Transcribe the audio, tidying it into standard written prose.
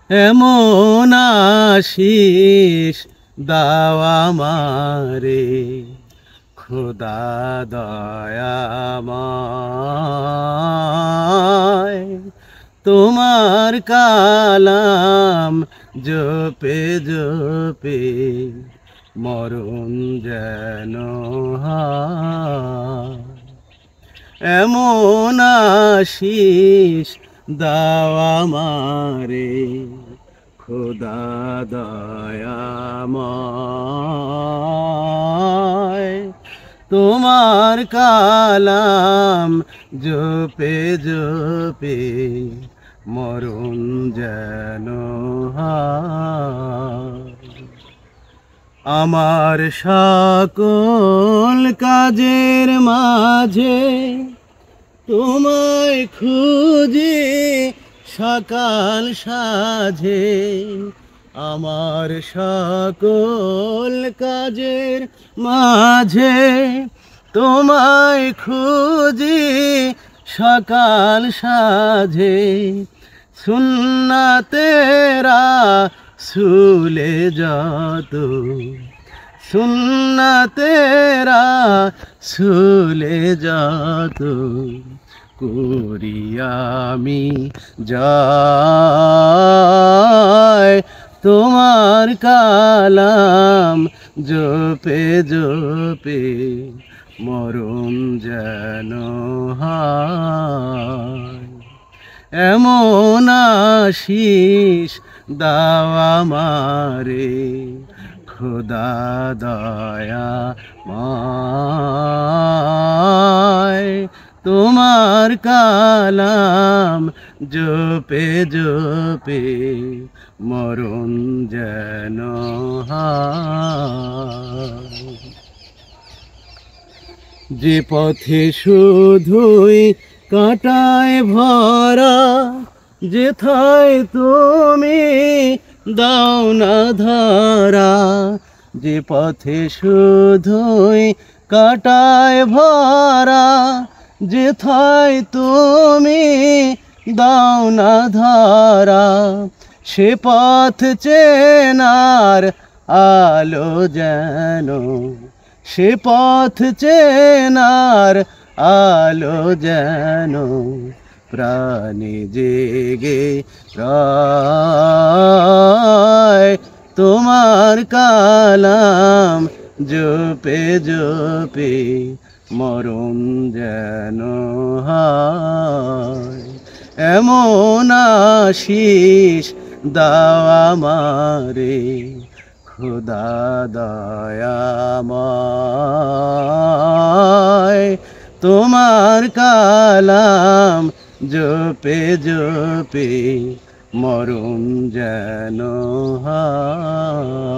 এমন আশিস দাও আমারে খোদা দয়াময়। তোমার কালাম জপে জপে মরণ যেন হয়। এমন আশিস দাও আমারে খোদা দয়াময়। তোমার কালাম জপে জপে মরণ যেন হয়। আমার সকল কাজের মাঝে তোমায় খুঁজি সকাল সাঁঝে। আমার সকল কাজের মাঝে তোমায় খুঁজি সকাল সাঁঝে। সুন্নাতেরা সুলে যত সুন্নাতেরা সুলে যত করি আমি যায়। তোমার কালাম জপে জপে মরণ যেন হয়। এমন আশিস দাও আমারে খোদা দয়াময়। তোমার কালাম জপে জপে মরণ যেন হয়। যে পথে শুধুই কাঁটায় ভরা যেথায় তুমি দাও না ধরা। যে পথে শুধুই কাঁটায় ভরা যেথায় তুমি দাও না ধরা। সে পথ চেনার আলো যেন সে পথ চেনার আলো যেন প্রাণে জেগে রয়। তোমার কালাম জপে জপে মরণ যেন হয়। এমন আশিস দাও আমারে খোদা দয়াময়। তোমার কালাম জপে জপে মরণ যেন হয়।